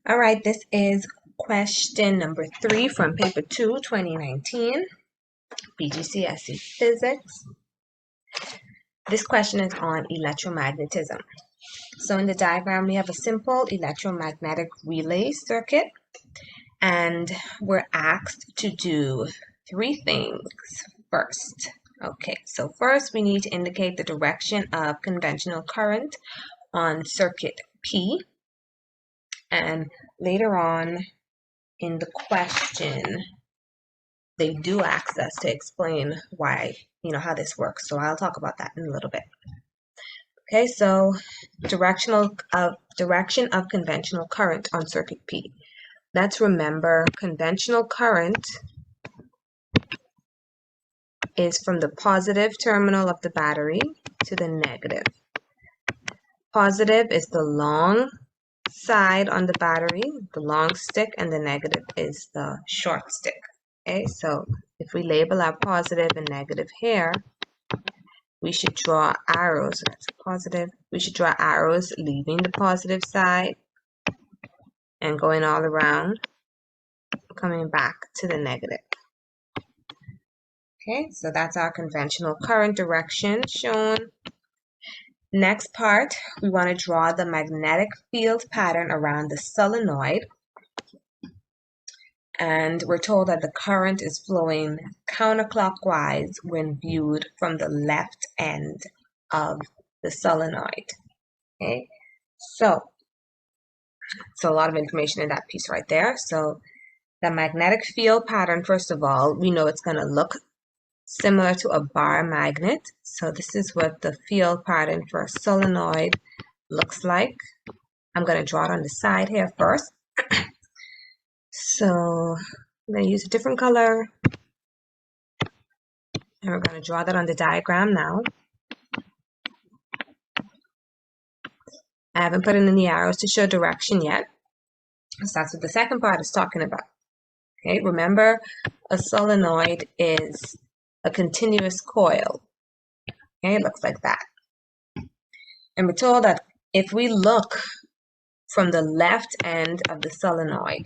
All right, this is question number 3 from paper 2, 2019, BGCSE Physics. This question is on electromagnetism. So in the diagram, we have a simple electromagnetic relay circuit, and we're asked to do 3 things first. Okay, so first we need to indicate the direction of conventional current on circuit P. And later on in the question, they do ask us to explain why, how this works. So I'll talk about that in a little bit. Okay, so direction of conventional current on circuit P. Let's remember conventional current is from the positive terminal of the battery to the negative. Positive is the long side on the battery, the long stick, and the negative is the short stick. Okay, so if we label our positive and negative here, we should draw arrows. So that's positive. We should draw arrows leaving the positive side and going all around, coming back to the negative. Okay, so that's our conventional current direction shown. Next part, we want to draw the magnetic field pattern around the solenoid. And we're told that the current is flowing counterclockwise when viewed from the left end of the solenoid. Okay, so a lot of information in that piece right there. So the magnetic field pattern, first of all, we know it's going to look similar to a bar magnet. So this is what the field pattern for a solenoid looks like. I'm going to draw it on the side here first. So I'm going to use a different color. And we're going to draw that on the diagram now. I haven't put in any arrows to show direction yet. So that's what the second part is talking about. Okay, remember a solenoid is a continuous coil. Okay, it looks like that. And we're told that if we look from the left end of the solenoid,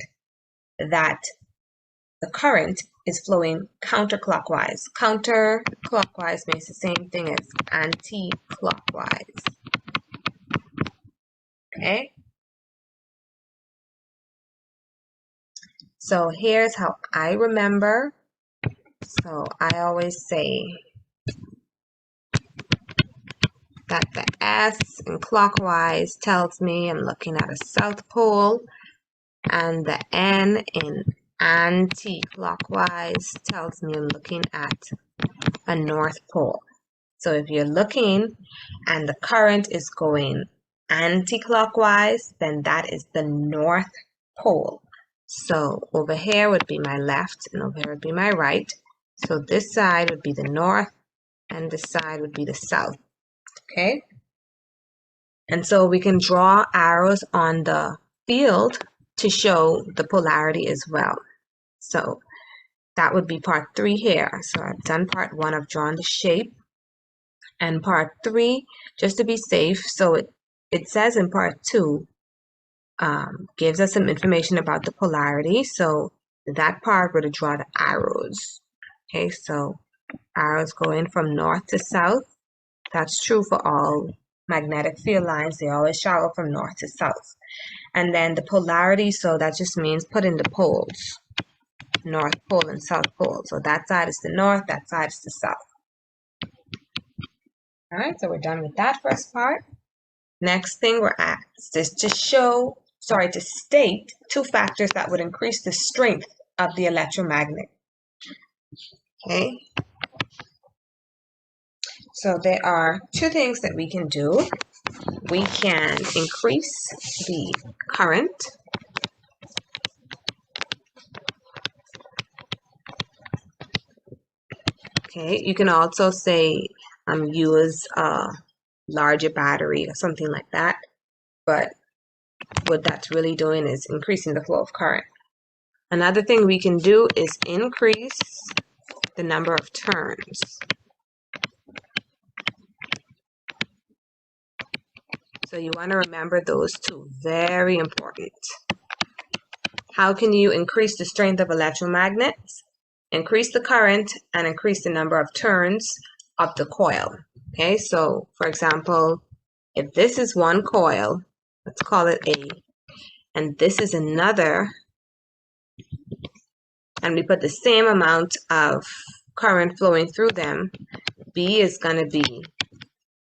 that the current is flowing counterclockwise. Counterclockwise means the same thing as anti-clockwise. Okay? So here's how I remember. So I always say that the S in clockwise tells me I'm looking at a south pole, and the N in anti-clockwise tells me I'm looking at a north pole. So if you're looking and the current is going anti-clockwise, then that is the north pole. So over here would be my left and over here would be my right. So this side would be the north and this side would be the south. Okay? And so we can draw arrows on the field to show the polarity as well. So that would be part 3 here. So I've done part 1, I've drawn the shape. And part 3, just to be safe, so it says in part 2, gives us some information about the polarity. So that part, we're to draw the arrows. Okay, so arrows going from north to south. That's true for all magnetic field lines. They always travel from north to south. And then the polarity, so that just means put in the poles. North pole and south pole. So that side is the north, that side is the south. All right, so we're done with that first part. Next thing we're asked is to state 2 factors that would increase the strength of the electromagnet. Okay. So there are 2 things that we can do. We can increase the current. Okay, you can also say use a larger battery or something like that, but what that's really doing is increasing the flow of current. Another thing we can do is increase the number of turns. So you want to remember those 2, very important. How can you increase the strength of electromagnets? Increase the current and increase the number of turns of the coil. Okay, so for example, if this is one coil, let's call it A, and this is another, and we put the same amount of current flowing through them, B is going to be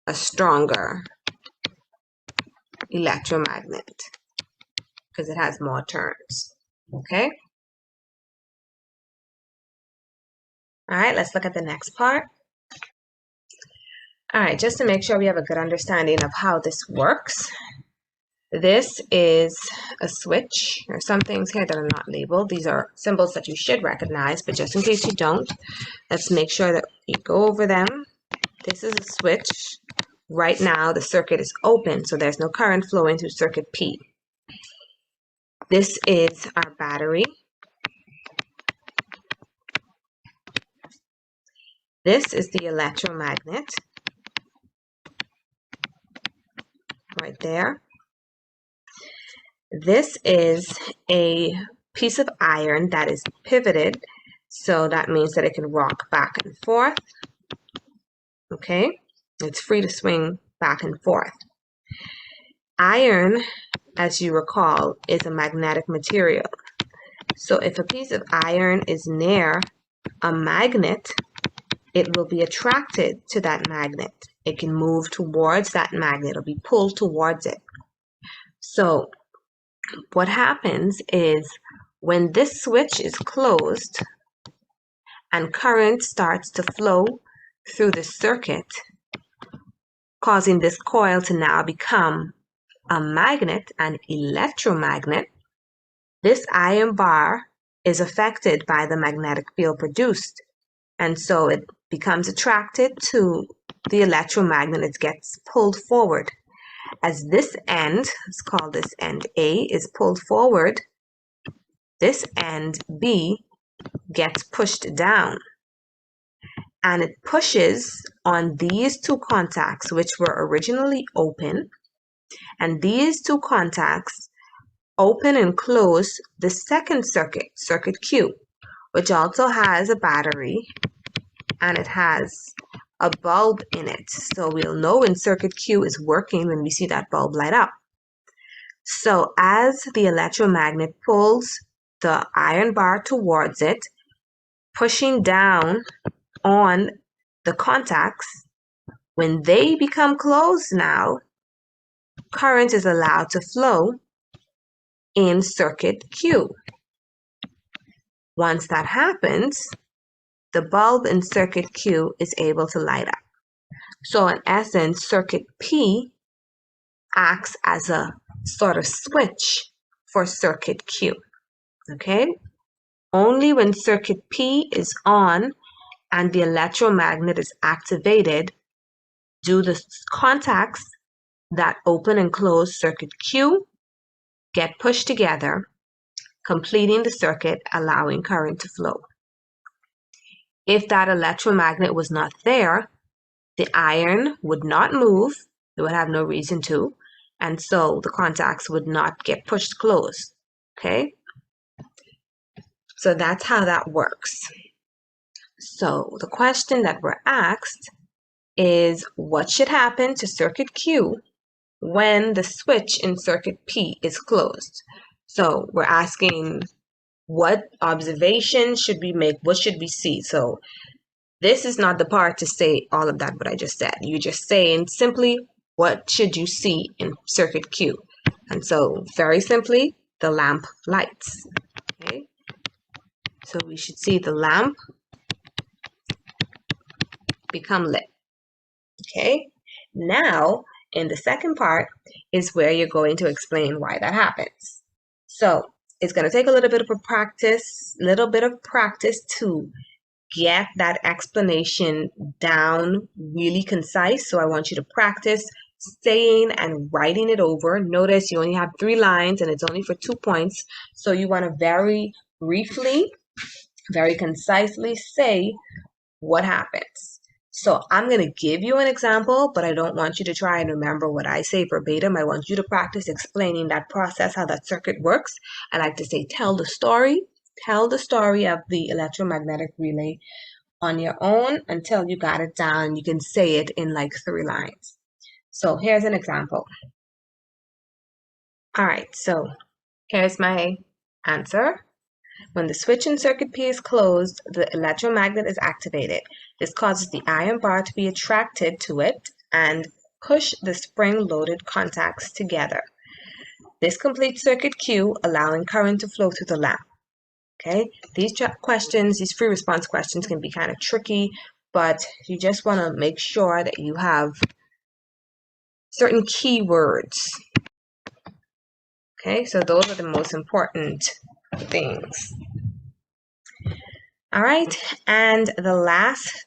a stronger electromagnet because it has more turns. Okay? All right, let's look at the next part. All right, just to make sure we have a good understanding of how this works, this is a switch. There are some things here that are not labeled. These are symbols that you should recognize, but just in case you don't, let's make sure that we go over them. This is a switch. Right now, the circuit is open, so there's no current flowing through circuit P. This is our battery. This is the electromagnet right there. This is a piece of iron that is pivoted, so that means that it can rock back and forth. Okay, it's free to swing back and forth. Iron, as you recall, is a magnetic material. So if a piece of iron is near a magnet, it will be attracted to that magnet. It can move towards that magnet or be pulled towards it. So what happens is when this switch is closed and current starts to flow through the circuit, causing this coil to now become a magnet, an electromagnet, this iron bar is affected by the magnetic field produced. And so it becomes attracted to the electromagnet. It gets pulled forward. As this end, let's call this end A, is pulled forward, this end B gets pushed down. And it pushes on these two contacts, which were originally open. And these two contacts open and close the second circuit, circuit Q, which also has a battery and it has a bulb in it. So we'll know when circuit Q is working when we see that bulb light up. So as the electromagnet pulls the iron bar towards it, pushing down on the contacts, when they become closed now, current is allowed to flow in circuit Q. Once that happens, the bulb in circuit Q is able to light up. So in essence, circuit P acts as a sort of switch for circuit Q. Okay? Only when circuit P is on and the electromagnet is activated do the contacts that open and close circuit Q get pushed together, completing the circuit, allowing current to flow. If that electromagnet was not there, the iron would not move, it would have no reason to, and so the contacts would not get pushed closed. Okay? So that's how that works. So the question that we're asked is, what should happen to circuit Q when the switch in circuit P is closed? So we're asking, what observation should we make? What should we see? So this is not the part to say all of that, what I just said. You're just saying simply, what should you see in circuit Q? And so very simply, the lamp lights. Okay? So we should see the lamp become lit. Okay? Now, in the second part is where you're going to explain why that happens. So it's going to take a little bit of practice to get that explanation down really concise. So I want you to practice saying and writing it over. Notice you only have 3 lines and it's only for 2 points. So you want to very briefly, very concisely say what happens. So I'm going to give you an example, but I don't want you to try and remember what I say verbatim. I want you to practice explaining that process, how that circuit works. I like to say, tell the story of the electromagnetic relay on your own until you got it down. You can say it in like 3 lines. So here's an example. All right, so here's my answer. When the switch in circuit P is closed, the electromagnet is activated. This causes the iron bar to be attracted to it and push the spring-loaded contacts together. This completes circuit Q, allowing current to flow through the lamp. Okay, these questions, these free response questions can be kind of tricky, but you just want to make sure that you have certain keywords. Okay, so those are the most important things. All right, and the last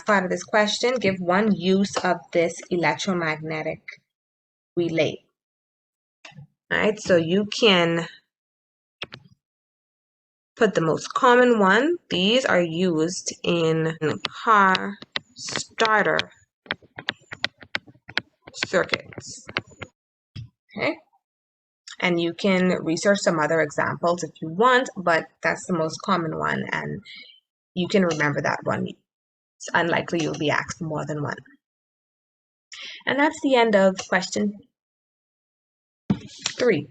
part of this question, give one use of this electromagnetic relay. All right, so you can put the most common one. These are used in car starter circuits. Okay, and you can research some other examples if you want, but that's the most common one, and you can remember that one. It's unlikely you'll be asked more than one. And that's the end of question 3.